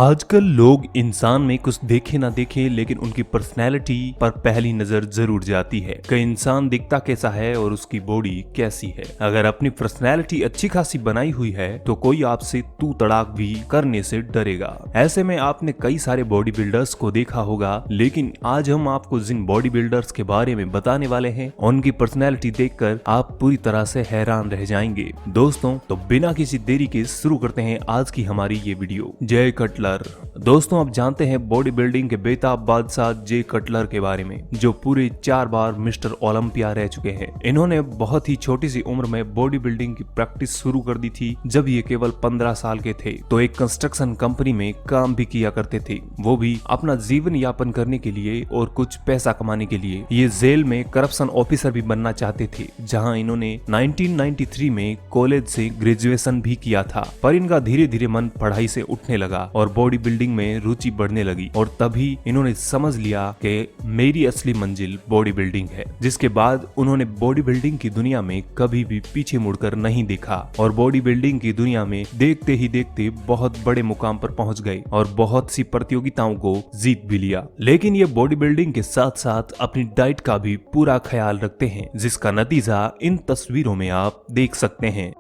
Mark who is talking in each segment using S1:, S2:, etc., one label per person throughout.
S1: आजकल लोग इंसान में कुछ देखे ना देखे लेकिन उनकी पर्सनैलिटी पर पहली नजर जरूर जाती है कि इंसान दिखता कैसा है और उसकी बॉडी कैसी है। अगर अपनी पर्सनैलिटी अच्छी खासी बनाई हुई है तो कोई आपसे तू तड़ाक भी करने से डरेगा। ऐसे में आपने कई सारे बॉडी बिल्डर्स को देखा होगा, लेकिन आज हम आपको जिन बॉडी बिल्डर्स के बारे में बताने वाले हैं उनकी पर्सनैलिटी देखकर आप पूरी तरह से हैरान रह जाएंगे। दोस्तों, तो बिना किसी देरी के शुरू करते हैं आज की हमारी ये वीडियो। जय कटलर। दोस्तों, आप जानते हैं बॉडी बिल्डिंग के बेताब बादशाह जे कटलर के बारे में, जो पूरे 4 बार मिस्टर ओलंपिया रह चुके हैं। इन्होंने बहुत ही छोटी सी उम्र में बॉडी बिल्डिंग की प्रैक्टिस शुरू कर दी थी जब ये केवल 15 साल के थे। तो एक कंस्ट्रक्शन कंपनी में काम भी किया करते थे, वो भी अपना जीवन यापन करने के लिए और कुछ पैसा कमाने के लिए। ये जेल में करप्शन ऑफिसर भी बनना चाहते थे, जहां इन्होंने 1993 में कॉलेज से ग्रेजुएशन भी किया था। पर इनका धीरे धीरे मन पढ़ाई से उठने लगा और बॉडी बिल्डिंग में रुचि बढ़ने लगी, और तभी इन्होंने समझ लिया कि मेरी असली मंजिल बॉडी बिल्डिंग है। जिसके बाद उन्होंने बॉडी बिल्डिंग की दुनिया में कभी भी पीछे मुड़कर नहीं देखा और बॉडी बिल्डिंग की दुनिया में देखते ही देखते बहुत बड़े मुकाम पर पहुंच गए और बहुत सी प्रतियोगिताओं को जीत भी लिया। लेकिन ये बॉडी बिल्डिंग के साथ साथ अपनी डाइट का भी पूरा ख्याल रखते हैं, जिसका नतीजा इन तस्वीरों में आप देख सकते हैं।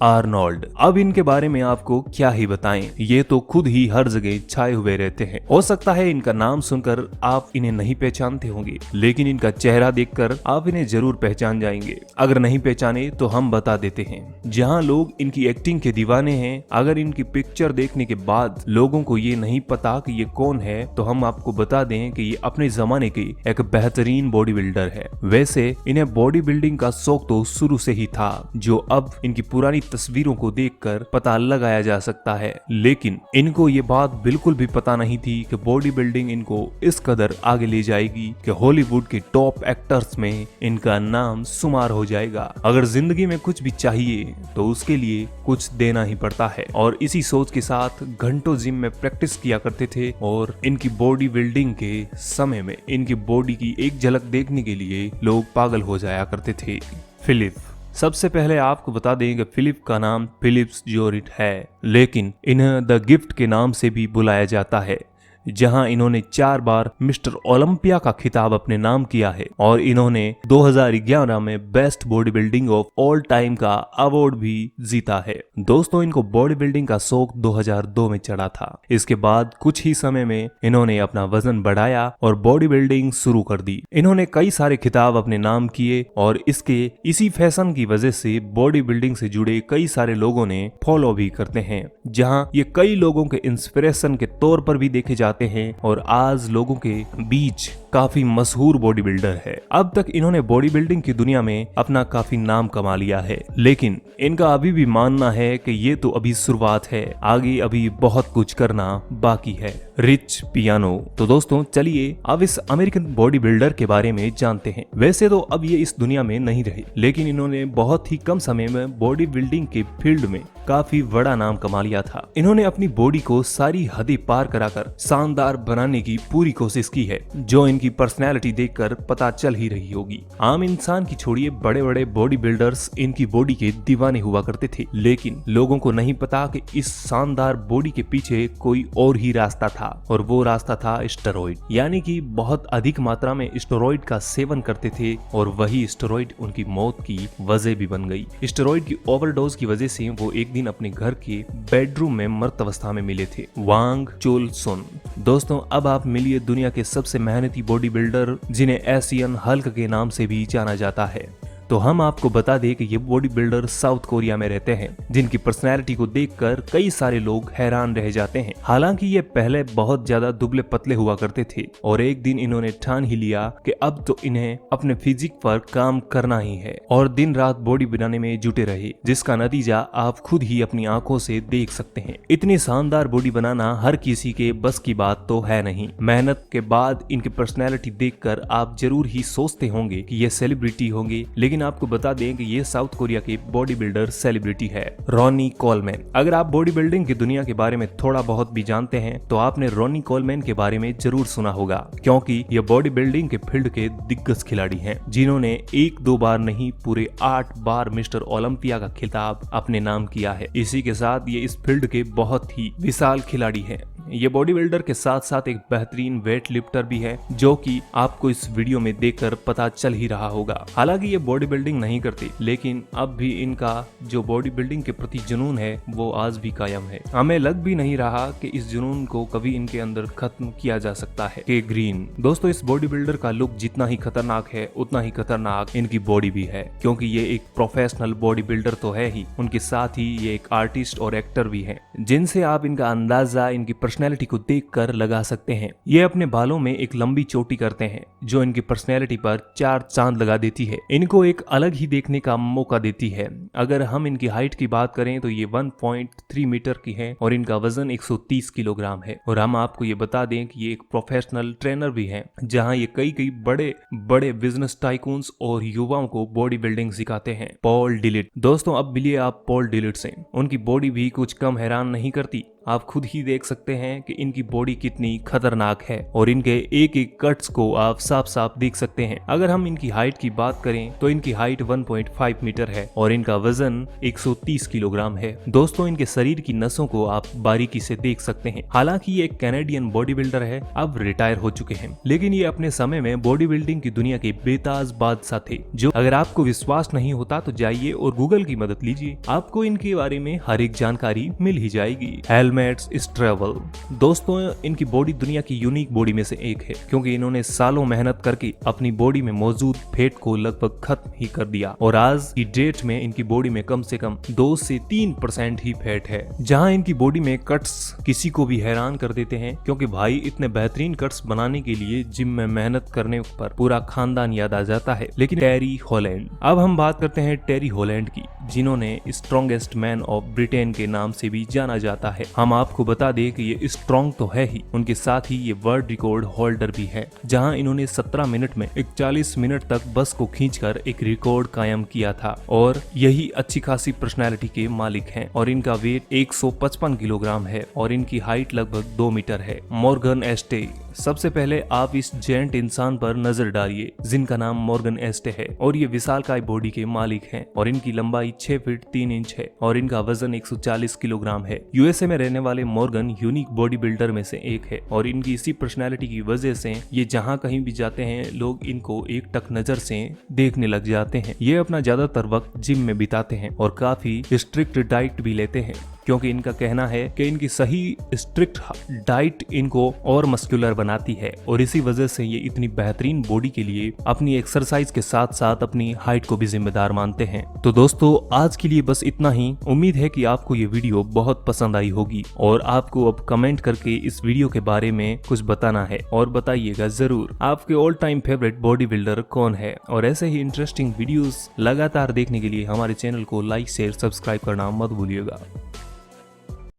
S1: आर्नोल्ड। अब इनके बारे में आपको क्या ही बताएं, ये तो खुद ही हर जगह छाए हुए रहते हैं। हो सकता है इनका नाम सुनकर आप इन्हें नहीं पहचानते होंगे, लेकिन इनका चेहरा देखकर आप इन्हें जरूर पहचान जाएंगे। अगर नहीं पहचाने तो हम बता देते हैं। जहां लोग इनकी एक्टिंग के दीवाने हैं, अगर इनकी पिक्चर देखने के बाद लोगों को ये नहीं पता कि ये कौन है, तो हम आपको बता दें कि ये अपने जमाने की एक बेहतरीन बॉडी बिल्डर है। वैसे इन्हें बॉडी बिल्डिंग का शौक तो शुरू से ही था, जो अब इनकी पुरानी तस्वीरों को देखकर पता लगाया जा सकता है। लेकिन इनको ये बात बिल्कुल भी पता नहीं थी कि बॉडी बिल्डिंग इनको इस कदर आगे ले जाएगी कि हॉलीवुड के टॉप एक्टर्स में इनका नाम शुमार हो जाएगा। अगर जिंदगी में कुछ भी चाहिए तो उसके लिए कुछ देना ही पड़ता है, और इसी सोच के साथ घंटों जिम में प्रैक्टिस किया करते थे। और इनकी बॉडी बिल्डिंग के समय में इनकी बॉडी की एक झलक देखने के लिए लोग पागल हो जाया करते थे। फिलिप। सबसे पहले आपको बता दें कि फिलिप का नाम फिलिप्स जोरिट है, लेकिन इन्हें द गिफ्ट के नाम से भी बुलाया जाता है, जहां इन्होंने 4 बार मिस्टर ओलंपिया का खिताब अपने नाम किया है। और इन्होंने 2011 में best body building of all time का अवार्ड भी जीता है। दोस्तों, इनको बॉडी बिल्डिंग का शौक 2002 में चढ़ा था। इसके बाद कुछ ही समय में इन्होंने अपना वजन बढ़ाया और बॉडी बिल्डिंग शुरू कर दी। इन्होंने कई सारे खिताब अपने नाम किए और इसी फैशन की वजह से बॉडी बिल्डिंग से जुड़े कई सारे लोगों ने फॉलो भी करते हैं, जहां ये कई लोगों के इंस्पिरेशन के तौर पर भी देखे जाते हैं और आज लोगों के बीच काफी मशहूर बॉडी बिल्डर है। अब तक इन्होंने बॉडी बिल्डिंग की दुनिया में अपना काफी नाम कमा लिया है, लेकिन इनका अभी भी मानना है कि ये तो अभी शुरुआत है, आगे अभी बहुत कुछ करना बाकी है। Rich piano. तो दोस्तों, चलिए अब इस अमेरिकन बॉडी बिल्डर के बारे में जानते हैं। वैसे तो अब ये इस दुनिया में नहीं रहे, लेकिन इन्होंने बहुत ही कम समय में बॉडी बिल्डिंग के फील्ड में काफी बड़ा नाम कमा लिया था। इन्होंने अपनी बॉडी को सारी हदें पार कराकर शानदार बनाने की पूरी कोशिश की है, जो इनकी पर्सनैलिटी देखकर पता चल ही रही होगी। आम इंसान की छोड़िए, बड़े बड़े बॉडी बिल्डर्स इनकी बॉडी के दीवाने हुआ करते थे, लेकिन लोगों को नहीं पता कि इस शानदार बॉडी के पीछे कोई और ही रास्ता था, और वो रास्ता था स्टेरॉइड। यानी कि बहुत अधिक मात्रा में स्टेरॉइड का सेवन करते थे और वही स्टेरॉइड उनकी मौत की वजह भी बन गई। स्टेरॉइड की ओवरडोज की वजह से वो एक दिन अपने घर के बेडरूम में मृत अवस्था में मिले थे। वांग चोल सुन। दोस्तों, अब आप मिलिए दुनिया के सबसे मेहनती बॉडी बिल्डर, जिन्हें एशियन हल्क के नाम से भी जाना जाता है। तो हम आपको बता दें कि ये बॉडी बिल्डर साउथ कोरिया में रहते हैं, जिनकी पर्सनैलिटी को देखकर कई सारे लोग हैरान रह जाते हैं। हालांकि ये पहले बहुत ज्यादा दुबले पतले हुआ करते थे, और एक दिन इन्होंने ठान ही लिया कि अब तो इन्हें अपने फिजिक पर काम करना ही है, और दिन रात बॉडी बनाने में जुटे रहे, जिसका नतीजा आप खुद ही अपनी आंखों से देख सकते हैं। इतनी शानदार बॉडी बनाना हर किसी के बस की बात तो है नहीं। मेहनत के बाद इनकी पर्सनैलिटी देखकर आप जरूर ही सोचते होंगे कि ये सेलिब्रिटी होंगे, लेकिन लेकिन आपको बता दें कि ये साउथ कोरिया के बॉडी बिल्डर सेलिब्रिटी है, रॉनी कोलमैन। अगर आप बॉडी बिल्डिंग की दुनिया के बारे में थोड़ा बहुत भी जानते हैं तो आपने रॉनी कोलमैन के बारे में जरूर सुना होगा, क्योंकि ये बॉडी बिल्डिंग के फील्ड के दिग्गज खिलाड़ी हैं, जिन्होंने 1-2 बार नहीं पूरे 8 बार मिस्टर ओलंपिया का खिताब अपने नाम किया है। इसी के साथ ये इस फील्ड के बहुत ही विशाल खिलाड़ी हैं। ये बॉडी बिल्डर के साथ साथ एक बेहतरीन वेट लिफ्टर भी है, जो कि आपको इस वीडियो में देखकर पता चल ही रहा होगा। हालांकि ये बॉडी बिल्डिंग नहीं करती, लेकिन अब भी इनका जो बॉडी बिल्डिंग के प्रति जुनून है वो आज भी कायम है। हमें लग भी नहीं रहा कि इस जुनून को कभी इनके अंदर खत्म किया जा सकता है। के ग्रीन दोस्तों, इस बॉडी बिल्डर का लुक जितना ही खतरनाक है उतना ही खतरनाक इनकी बॉडी भी है, क्योंकि ये एक प्रोफेशनल बॉडी बिल्डर तो है ही, उनके साथ ही ये एक आर्टिस्ट और एक्टर भी है, जिनसे आप इनका अंदाजा इनकी पर्सनैलिटी को देखकर लगा सकते हैं। ये अपने बालों में एक लंबी चोटी करते हैं, जो इनकी पर्सनैलिटी पर 4 चांद लगा देती है, इनको एक अलग ही देखने का मौका देती है। अगर हम इनकी हाइट की बात करें तो ये 1.3 मीटर की है और इनका वजन 130 किलोग्राम है। और हम आपको ये बता दें कि ये एक प्रोफेशनल ट्रेनर भी है, जहां ये कई बड़े बड़े बिजनेस टाइकून्स और युवाओं को बॉडी बिल्डिंग सिखाते हैं। पॉल डिलिट दोस्तों, अब मिलिए आप पॉल डिलिट से। उनकी बॉडी भी कुछ कम हैरान नहीं करती। आप खुद ही देख सकते हैं कि इनकी बॉडी कितनी खतरनाक है और इनके एक एक कट्स को आप साफ साफ देख सकते हैं। अगर हम इनकी हाइट की बात करें तो इनकी हाइट 1.5 मीटर है और इनका वजन 130 किलोग्राम है। दोस्तों, इनके शरीर की नसों को आप बारीकी से देख सकते हैं। हालांकि ये एक कैनेडियन बॉडी बिल्डर है, अब रिटायर हो चुके हैं, लेकिन ये अपने समय में बॉडी बिल्डिंग की दुनिया के बेताज बादशाह थे। जो अगर आपको विश्वास नहीं होता तो जाइए और गूगल की मदद लीजिए, आपको इनके बारे में हर एक जानकारी मिल ही जाएगी। ट्रेवल दोस्तों, इनकी बॉडी दुनिया की यूनिक बॉडी में से एक है, क्योंकि इन्होंने सालों मेहनत करके अपनी बॉडी में मौजूद फैट को लगभग खत्म ही कर दिया और आज की डेट में इनकी बॉडी में कम से कम 2 से 3% ही फैट है। जहां इनकी बॉडी में कट्स किसी को भी हैरान कर देते हैं, क्योंकि भाई इतने बेहतरीन कट्स बनाने के लिए जिम में मेहनत करने पर पूरा खानदान याद आ जाता है। लेकिन टेरी हॉलैंड, अब हम बात करते हैं टेरी हॉलैंड की, जिन्होंने स्ट्रॉन्गेस्ट मैन ऑफ ब्रिटेन के नाम से भी जाना जाता है। हम आपको बता दें कि ये स्ट्रॉन्ग तो है ही, उनके साथ ही ये वर्ल्ड रिकॉर्ड होल्डर भी है, जहां इन्होंने 17 मिनट में 41 मिनट तक बस को खींचकर एक रिकॉर्ड कायम किया था और यही अच्छी खासी पर्सनालिटी के मालिक हैं। और इनका वेट 155 किलोग्राम है और इनकी हाइट लगभग 2 मीटर है। मॉर्गन एस्टे, सबसे पहले आप इस जेंट इंसान पर नजर डालिए, जिनका नाम मॉर्गन एस्टे है और ये विशालकाय बॉडी के मालिक हैं और इनकी लंबाई 6 फीट 3 इंच है और इनका वजन 140 किलोग्राम है। यूएसए में रहने वाले मॉर्गन यूनिक बॉडी बिल्डर में से एक है और इनकी इसी पर्सनैलिटी की वजह से ये जहां कहीं भी जाते हैं लोग इनको एक टक नजर से देखने लग जाते हैं। ये अपना ज्यादातर वक्त जिम में बिताते हैं और काफी स्ट्रिक्ट डाइट भी लेते हैं, क्योंकि इनका कहना है कि इनकी सही स्ट्रिक्ट डाइट इनको और मस्कुलर बनाती है और इसी वजह से ये इतनी बेहतरीन बॉडी के लिए अपनी एक्सरसाइज के साथ साथ अपनी हाइट को भी जिम्मेदार मानते हैं। तो दोस्तों, आज के लिए बस इतना ही। उम्मीद है कि आपको ये वीडियो बहुत पसंद आई होगी और आपको अब कमेंट करके इस वीडियो के बारे में कुछ बताना है और बताइएगा जरूर आपके all time favourite body builder कौन है। और ऐसे ही इंटरेस्टिंग वीडियोस लगातार देखने के लिए हमारे चैनल को लाइक शेयर सब्सक्राइब करना मत भूलिएगा।